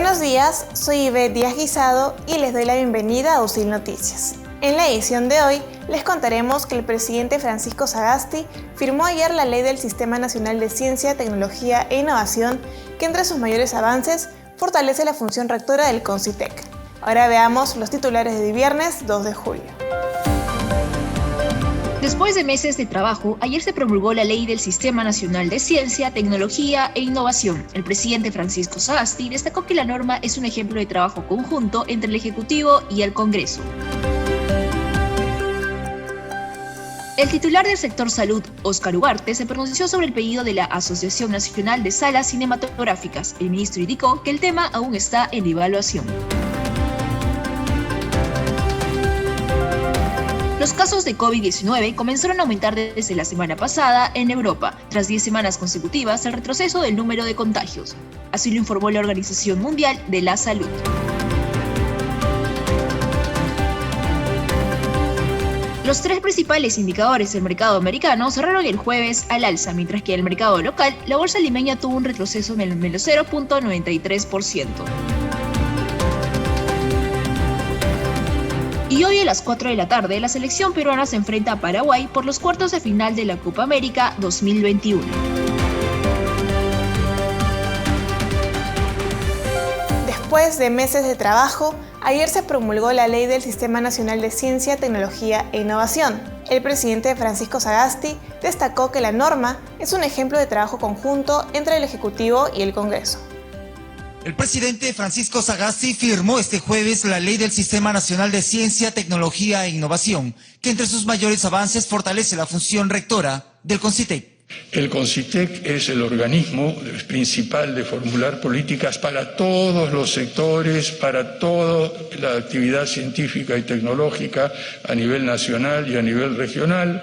Buenos días, soy Ivette Díaz Guisado y les doy la bienvenida a USIL Noticias. En la edición de hoy les contaremos que el presidente Francisco Sagasti firmó ayer la Ley del Sistema Nacional de Ciencia, Tecnología e Innovación, que entre sus mayores avances fortalece la función rectora del CONCITEC. Ahora veamos los titulares de hoy viernes 2 de julio. Después de meses de trabajo, ayer se promulgó la Ley del Sistema Nacional de Ciencia, Tecnología e Innovación. El presidente Francisco Sagasti destacó que la norma es un ejemplo de trabajo conjunto entre el Ejecutivo y el Congreso. El titular del sector salud, Óscar Ugarte, se pronunció sobre el pedido de la Asociación Nacional de Salas Cinematográficas. El ministro indicó que el tema aún está en evaluación. Los casos de COVID-19 comenzaron a aumentar desde la semana pasada en Europa, tras 10 semanas consecutivas el retroceso del número de contagios. Así lo informó la Organización Mundial de la Salud. Los tres principales indicadores del mercado americano cerraron el jueves al alza, mientras que en el mercado local, la bolsa limeña tuvo un retroceso del menos 0.93%. Y hoy a las 4 de la tarde, la selección peruana se enfrenta a Paraguay por los cuartos de final de la Copa América 2021. Después de meses de trabajo, ayer se promulgó la Ley del Sistema Nacional de Ciencia, Tecnología e Innovación. El presidente Francisco Sagasti destacó que la norma es un ejemplo de trabajo conjunto entre el Ejecutivo y el Congreso. El presidente Francisco Sagasti firmó este jueves la Ley del Sistema Nacional de Ciencia, Tecnología e Innovación, que entre sus mayores avances fortalece la función rectora del CONCITEC. El CONCITEC es el organismo principal de formular políticas para todos los sectores, para toda la actividad científica y tecnológica a nivel nacional y a nivel regional.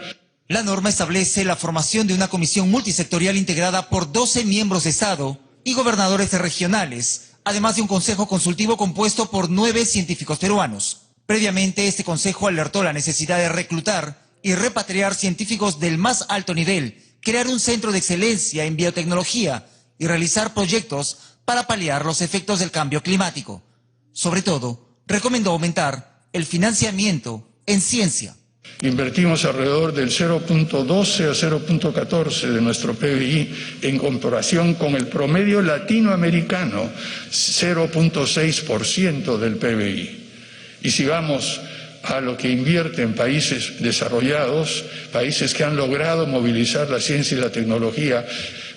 La norma establece la formación de una comisión multisectorial integrada por 12 miembros de Estado y gobernadores regionales, además de un consejo consultivo compuesto por 9 científicos peruanos. Previamente, este consejo alertó la necesidad de reclutar y repatriar científicos del más alto nivel, crear un centro de excelencia en biotecnología y realizar proyectos para paliar los efectos del cambio climático. Sobre todo, recomendó aumentar el financiamiento en ciencia. Invertimos alrededor del 0.12 a 0.14 de nuestro PBI en comparación con el promedio latinoamericano, 0.6% del PBI. Y si vamos a lo que invierten países desarrollados, países que han logrado movilizar la ciencia y la tecnología,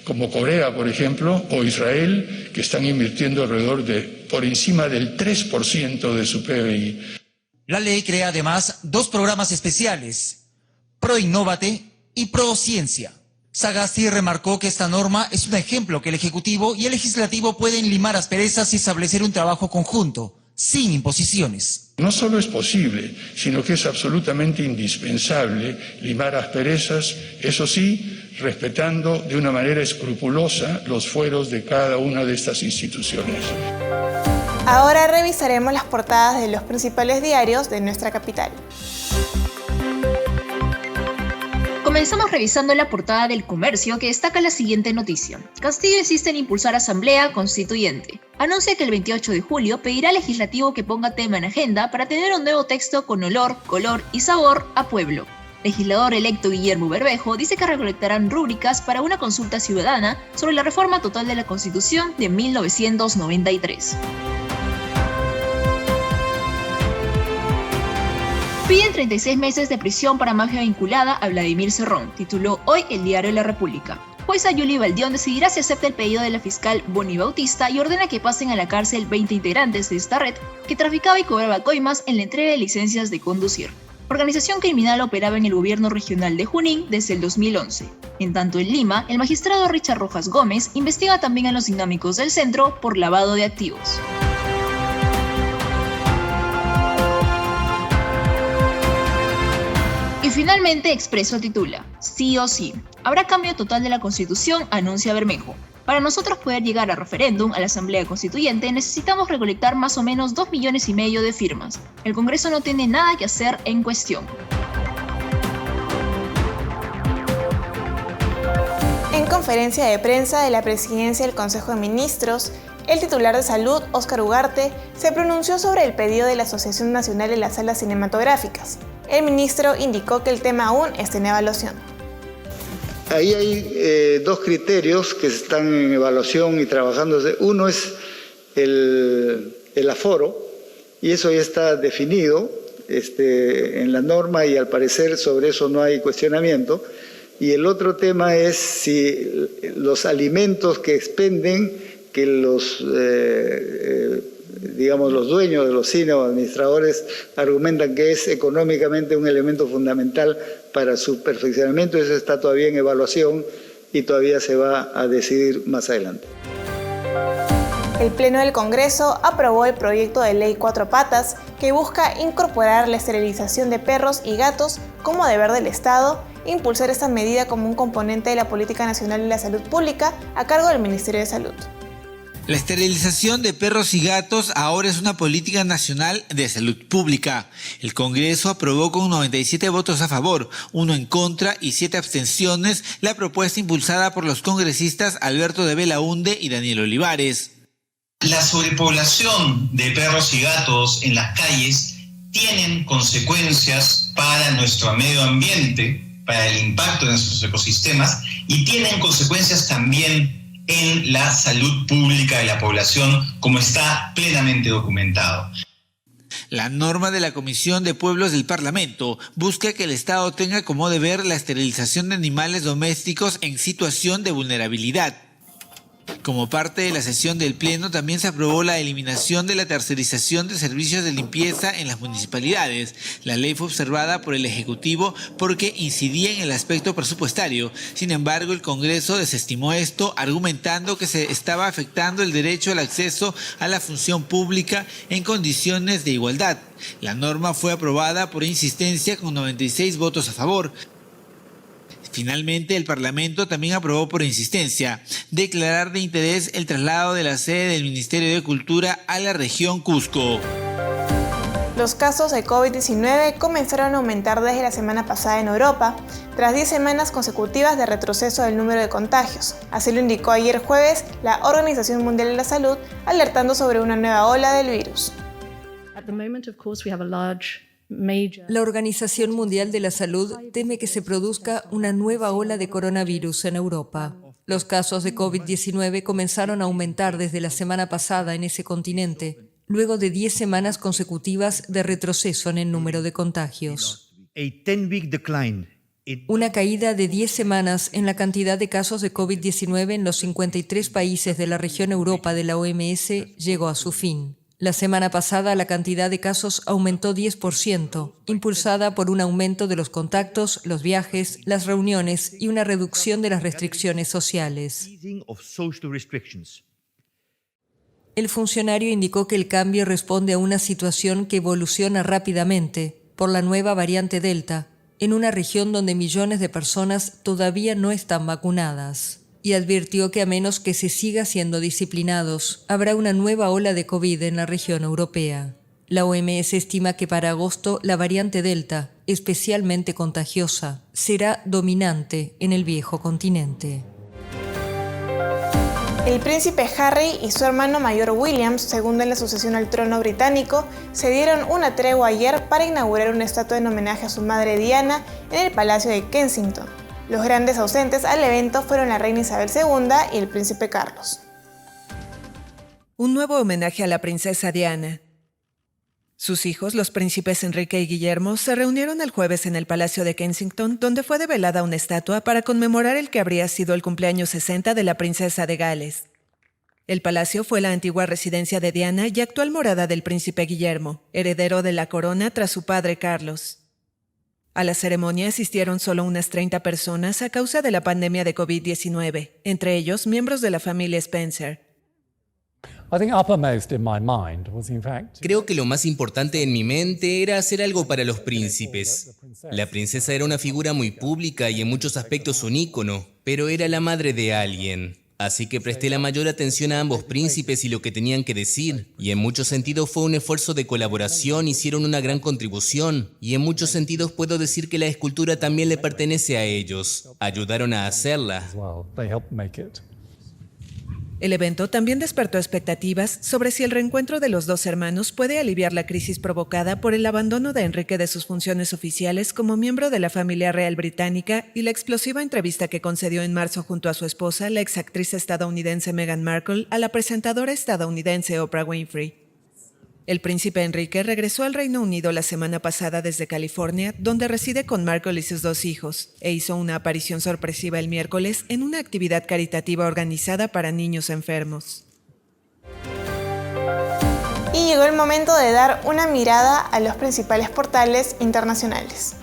como Corea, por ejemplo, o Israel, que están invirtiendo alrededor de por encima del 3% de su PBI. La ley crea además 2 programas especiales, ProInnovate y ProCiencia. Sagasti remarcó que esta norma es un ejemplo que el Ejecutivo y el Legislativo pueden limar asperezas y establecer un trabajo conjunto, sin imposiciones. No solo es posible, sino que es absolutamente indispensable limar asperezas, eso sí, respetando de una manera escrupulosa los fueros de cada una de estas instituciones. Ahora revisaremos las portadas de los principales diarios de nuestra capital. Comenzamos revisando la portada del Comercio, que destaca la siguiente noticia. Castillo insiste en impulsar asamblea constituyente. Anuncia que el 28 de julio pedirá al legislativo que ponga tema en agenda para tener un nuevo texto con olor, color y sabor a pueblo. Legislador electo Guillermo Bermejo dice que recolectarán rúbricas para una consulta ciudadana sobre la reforma total de la Constitución de 1993. Piden 36 meses de prisión para mafia vinculada a Vladimir Cerrón, tituló hoy el diario La República. Jueza Yuli Valdión decidirá si acepta el pedido de la fiscal Bonnie Bautista y ordena que pasen a la cárcel 20 integrantes de esta red que traficaba y cobraba coimas en la entrega de licencias de conducir. Organización criminal operaba en el gobierno regional de Junín desde el 2011. En tanto, en Lima, el magistrado Richard Rojas Gómez investiga también a los dinámicos del centro por lavado de activos. Y finalmente Expreso titula, sí o sí, habrá cambio total de la Constitución, anuncia Bermejo. Para nosotros poder llegar a referéndum a la Asamblea Constituyente necesitamos recolectar más o menos 2,5 millones de firmas. El Congreso no tiene nada que hacer en cuestión. En conferencia de prensa de la Presidencia del Consejo de Ministros, El titular de Salud, Óscar Ugarte, se pronunció sobre el pedido de la Asociación Nacional de las Salas Cinematográficas. El ministro indicó que el tema aún está en evaluación. Ahí hay dos criterios que están en evaluación y trabajándose. Uno es el aforo, y eso ya está definido en la norma y al parecer sobre eso no hay cuestionamiento. Y el otro tema es si los alimentos que expenden, que los dueños de los cines o administradores argumentan que es económicamente un elemento fundamental para su perfeccionamiento, eso está todavía en evaluación y todavía se va a decidir más adelante. El Pleno del Congreso aprobó el proyecto de ley 4 patas que busca incorporar la esterilización de perros y gatos como deber del Estado e impulsar esta medida como un componente de la Política Nacional de la Salud Pública a cargo del Ministerio de Salud. La esterilización de perros y gatos ahora es una política nacional de salud pública. El Congreso aprobó con 97 votos a favor, 1 en contra y 7 abstenciones la propuesta impulsada por los congresistas Alberto de Belaunde y Daniel Olivares. La sobrepoblación de perros y gatos en las calles tienen consecuencias para nuestro medio ambiente, para el impacto de nuestros ecosistemas y tienen consecuencias también en la salud pública de la población, como está plenamente documentado. La norma de la Comisión de Pueblos del Parlamento busca que el Estado tenga como deber la esterilización de animales domésticos en situación de vulnerabilidad. Como parte de la sesión del Pleno, también se aprobó la eliminación de la tercerización de servicios de limpieza en las municipalidades. La ley fue observada por el Ejecutivo porque incidía en el aspecto presupuestario. Sin embargo, el Congreso desestimó esto, argumentando que se estaba afectando el derecho al acceso a la función pública en condiciones de igualdad. La norma fue aprobada por insistencia con 96 votos a favor. Finalmente, el Parlamento también aprobó por insistencia declarar de interés el traslado de la sede del Ministerio de Cultura a la región Cusco. Los casos de COVID-19 comenzaron a aumentar desde la semana pasada en Europa, tras 10 semanas consecutivas de retroceso del número de contagios. Así lo indicó ayer jueves la Organización Mundial de la Salud, alertando sobre una nueva ola del virus. La Organización Mundial de la Salud teme que se produzca una nueva ola de coronavirus en Europa. Los casos de COVID-19 comenzaron a aumentar desde la semana pasada en ese continente, luego de 10 semanas consecutivas de retroceso en el número de contagios. Una caída de 10 semanas en la cantidad de casos de COVID-19 en los 53 países de la región Europa de la OMS llegó a su fin. La semana pasada la cantidad de casos aumentó 10%, impulsada por un aumento de los contactos, los viajes, las reuniones y una reducción de las restricciones sociales. El funcionario indicó que el cambio responde a una situación que evoluciona rápidamente por la nueva variante Delta, en una región donde millones de personas todavía no están vacunadas. Y advirtió que a menos que se siga siendo disciplinados, habrá una nueva ola de COVID en la región europea. La OMS estima que para agosto la variante Delta, especialmente contagiosa, será dominante en el viejo continente. El príncipe Harry y su hermano mayor William, segundo en la sucesión al trono británico, se dieron una tregua ayer para inaugurar una estatua en homenaje a su madre Diana en el Palacio de Kensington. Los grandes ausentes al evento fueron la reina Isabel II y el príncipe Carlos. Un nuevo homenaje a la princesa Diana. Sus hijos, los príncipes Enrique y Guillermo, se reunieron el jueves en el Palacio de Kensington, donde fue develada una estatua para conmemorar el que habría sido el cumpleaños 60 de la princesa de Gales. El palacio fue la antigua residencia de Diana y actual morada del príncipe Guillermo, heredero de la corona tras su padre Carlos. A la ceremonia asistieron solo unas 30 personas a causa de la pandemia de COVID-19, entre ellos miembros de la familia Spencer. Creo que lo más importante en mi mente era hacer algo para los príncipes. La princesa era una figura muy pública y en muchos aspectos un ícono, pero era la madre de alguien. Así que presté la mayor atención a ambos príncipes y lo que tenían que decir. Y en muchos sentidos fue un esfuerzo de colaboración, hicieron una gran contribución. Y en muchos sentidos puedo decir que la escultura también le pertenece a ellos. Ayudaron a hacerla. El evento también despertó expectativas sobre si el reencuentro de los dos hermanos puede aliviar la crisis provocada por el abandono de Enrique de sus funciones oficiales como miembro de la familia real británica y la explosiva entrevista que concedió en marzo junto a su esposa, la exactriz estadounidense Meghan Markle, a la presentadora estadounidense Oprah Winfrey. El príncipe Enrique regresó al Reino Unido la semana pasada desde California, donde reside con Markle y sus dos hijos, e hizo una aparición sorpresiva el miércoles en una actividad caritativa organizada para niños enfermos. Y llegó el momento de dar una mirada a los principales portales internacionales.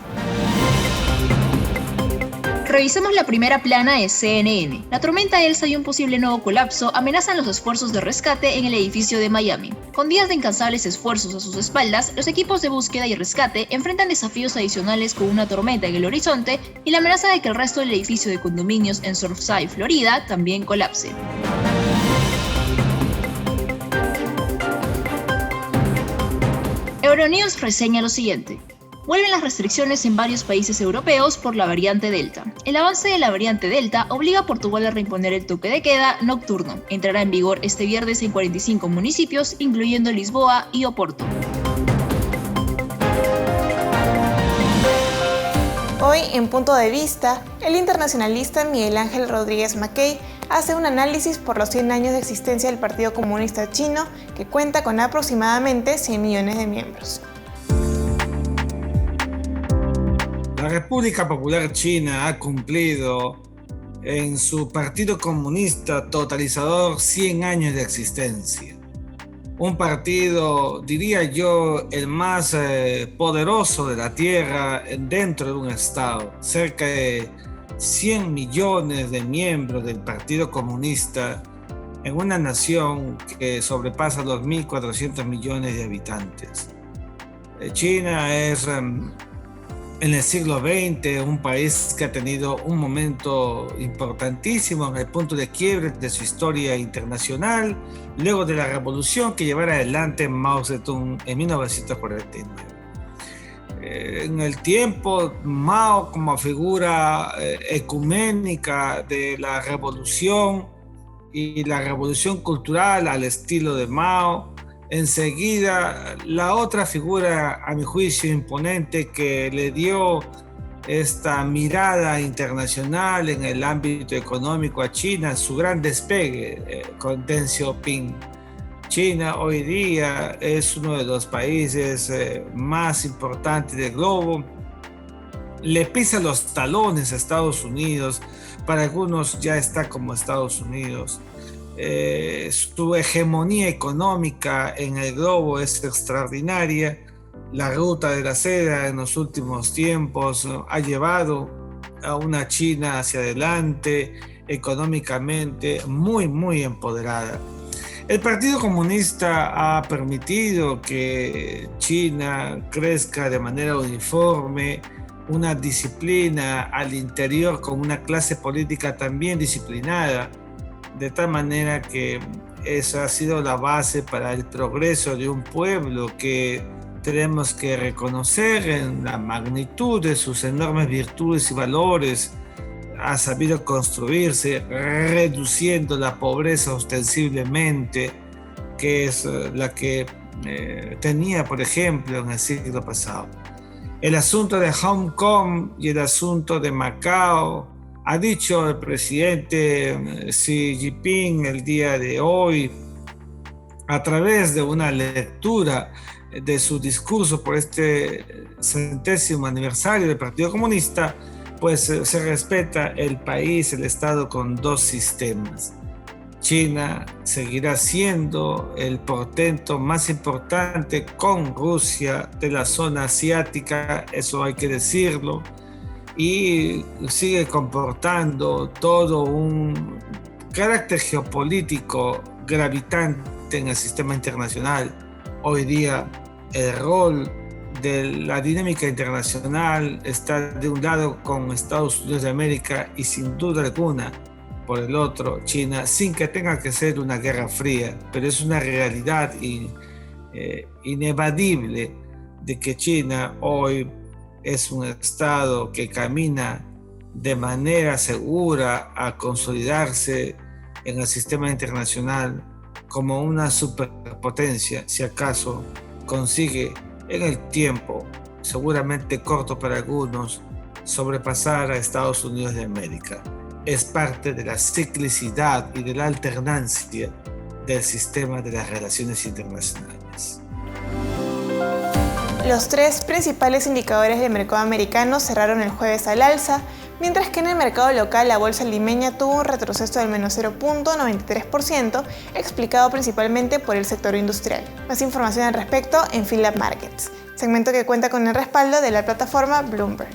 Revisemos la primera plana de CNN. La tormenta Elsa y un posible nuevo colapso amenazan los esfuerzos de rescate en el edificio de Miami. Con días de incansables esfuerzos a sus espaldas, los equipos de búsqueda y rescate enfrentan desafíos adicionales con una tormenta en el horizonte y la amenaza de que el resto del edificio de condominios en Surfside, Florida, también colapse. Euronews reseña lo siguiente. Vuelven las restricciones en varios países europeos por la variante Delta. El avance de la variante Delta obliga a Portugal a reimponer el toque de queda nocturno. Entrará en vigor este viernes en 45 municipios, incluyendo Lisboa y Oporto. Hoy, en Punto de Vista, el internacionalista Miguel Ángel Rodríguez Mackay hace un análisis por los 100 años de existencia del Partido Comunista Chino, que cuenta con aproximadamente 100 millones de miembros. La República Popular China ha cumplido en su Partido Comunista Totalizador 100 años de existencia. Un partido, diría yo, el más poderoso de la Tierra dentro de un Estado. Cerca de 100 millones de miembros del Partido Comunista en una nación que sobrepasa los 1.400 millones de habitantes. China es en el siglo XX un país que ha tenido un momento importantísimo en el punto de quiebre de su historia internacional, luego de la revolución que llevara adelante Mao Zedong en 1949. En el tiempo, Mao, como figura ecuménica de la revolución y la revolución cultural al estilo de Mao, enseguida la otra figura, a mi juicio, imponente que le dio esta mirada internacional en el ámbito económico a China, su gran despegue con Deng Xiaoping. China hoy día es uno de los países más importantes del globo. Le pisa los talones a Estados Unidos, para algunos ya está como Estados Unidos. Su hegemonía económica en el globo es extraordinaria. La ruta de la seda en los últimos tiempos ha llevado a una China hacia adelante, económicamente muy empoderada. El Partido Comunista ha permitido que China crezca de manera uniforme, una disciplina al interior con una clase política también disciplinada, de tal manera que esa ha sido la base para el progreso de un pueblo que tenemos que reconocer en la magnitud de sus enormes virtudes y valores. Ha sabido construirse reduciendo la pobreza ostensiblemente, que es la que tenía, por ejemplo, en el siglo pasado. El asunto de Hong Kong y el asunto de Macao, ha dicho el presidente Xi Jinping el día de hoy, a través de una lectura de su discurso por este 100º aniversario del Partido Comunista, pues se respeta el país, el Estado con dos sistemas. China seguirá siendo el portento más importante con Rusia de la zona asiática, eso hay que decirlo, y sigue comportando todo un carácter geopolítico gravitante en el sistema internacional. Hoy día el rol de la dinámica internacional está de un lado con Estados Unidos de América y sin duda alguna por el otro China, sin que tenga que ser una guerra fría, pero es una realidad inevadible de que China hoy es un Estado que camina de manera segura a consolidarse en el sistema internacional como una superpotencia, si acaso consigue en el tiempo, seguramente corto para algunos, sobrepasar a Estados Unidos de América. Es parte de la ciclicidad y de la alternancia del sistema de las relaciones internacionales. Los tres principales indicadores del mercado americano cerraron el jueves al alza, mientras que en el mercado local la bolsa limeña tuvo un retroceso del menos 0.93%, explicado principalmente por el sector industrial. Más información al respecto en Philab Markets, segmento que cuenta con el respaldo de la plataforma Bloomberg.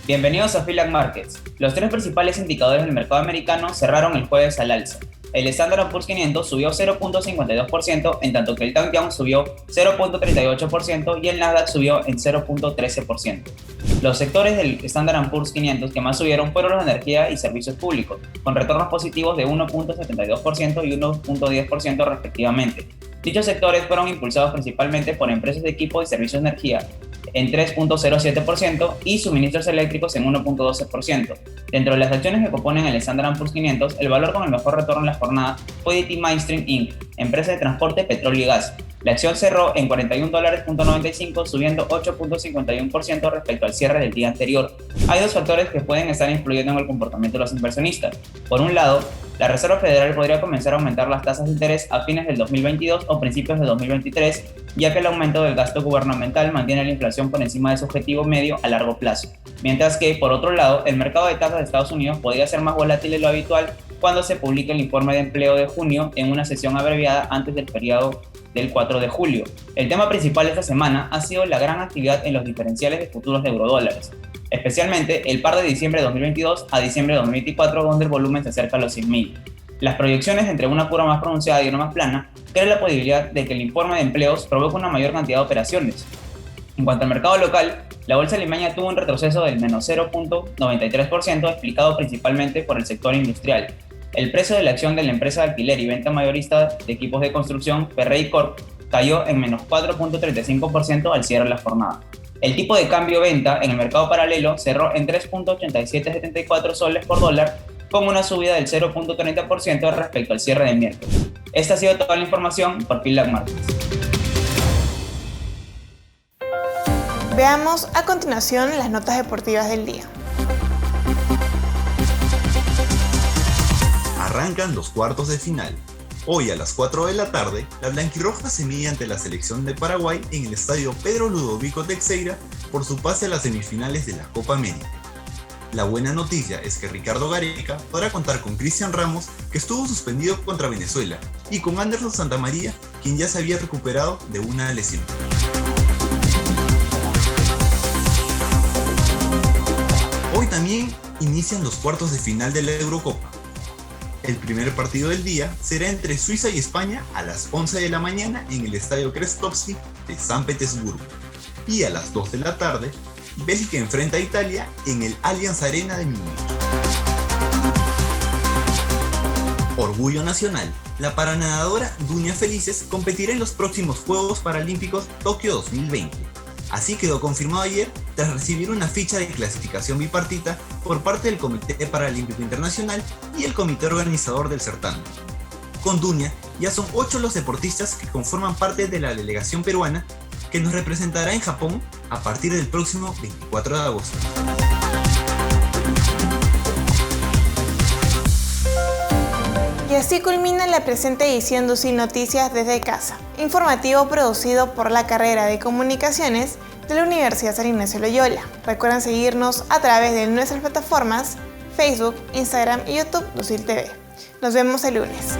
Bienvenidos a Philab Markets. Los tres principales indicadores del mercado americano cerraron el jueves al alza. El Standard & Poor's 500 subió 0.52%, en tanto que el Dow Jones subió 0.38% y el Nasdaq subió en 0.13%. Los sectores del Standard & Poor's 500 que más subieron fueron la energía y servicios públicos, con retornos positivos de 1.72% y 1.10% respectivamente. Dichos sectores fueron impulsados principalmente por empresas de equipo y servicios de energía en 3.07% y suministros eléctricos en 1.12%. Dentro de las acciones que componen el Standard & Poor's 500, el valor con el mejor retorno en la jornada fue DT Midstream Inc., empresa de transporte, petróleo y gas. La acción cerró en $41.95, subiendo 8.51% respecto al cierre del día anterior. Hay dos factores que pueden estar influyendo en el comportamiento de los inversionistas. Por un lado, la Reserva Federal podría comenzar a aumentar las tasas de interés a fines del 2022 o principios de 2023, ya que el aumento del gasto gubernamental mantiene la inflación por encima de su objetivo medio a largo plazo. Mientras que, por otro lado, el mercado de tasas de Estados Unidos podría ser más volátil de lo habitual cuando se publique el informe de empleo de junio en una sesión abreviada antes del periodo del 4 de julio. El tema principal de esta semana ha sido la gran actividad en los diferenciales de futuros de eurodólares, especialmente el par de diciembre de 2022 a diciembre de 2024, donde el volumen se acerca a los 100.000. Las proyecciones entre una curva más pronunciada y una más plana crean la posibilidad de que el informe de empleos provoque una mayor cantidad de operaciones. En cuanto al mercado local, la bolsa limeña tuvo un retroceso del menos 0.93%, explicado principalmente por el sector industrial. El precio de la acción de la empresa de alquiler y venta mayorista de equipos de construcción, Ferrey Corp, cayó en menos 4.35% al cierre de la jornada. El tipo de cambio venta en el mercado paralelo cerró en 3.8774 soles por dólar, con una subida del 0.30% respecto al cierre del miércoles. Esta ha sido toda la información por Philab Markets. Veamos a continuación las notas deportivas del día. Arrancan los cuartos de final. Hoy a las 4 de la tarde, la blanquirroja se mide ante la selección de Paraguay en el estadio Pedro Ludovico Teixeira por su pase a las semifinales de la Copa América. La buena noticia es que Ricardo Gareca podrá contar con Cristian Ramos, que estuvo suspendido contra Venezuela, y con Anderson Santamaría, quien ya se había recuperado de una lesión. Hoy también inician los cuartos de final de la Eurocopa. El primer partido del día será entre Suiza y España a las 11 de la mañana en el Estadio Krestovsky de San Petersburgo. Y a las 2 de la tarde, Bélgica enfrenta a Italia en el Allianz Arena de Múnich. Orgullo nacional. La paranadadora Dunia Felices competirá en los próximos Juegos Paralímpicos Tokio 2020. Así quedó confirmado ayer tras recibir una ficha de clasificación bipartita por parte del Comité Paralímpico Internacional y el comité organizador del certamen. Con Dunia ya son 8 los deportistas que conforman parte de la delegación peruana que nos representará en Japón a partir del próximo 24 de agosto. Y así culmina la presente edición de UCIL Noticias desde casa, informativo producido por la carrera de Comunicaciones de la Universidad San Ignacio Loyola. Recuerden seguirnos a través de nuestras plataformas Facebook, Instagram y YouTube de UCIL TV. Nos vemos el lunes.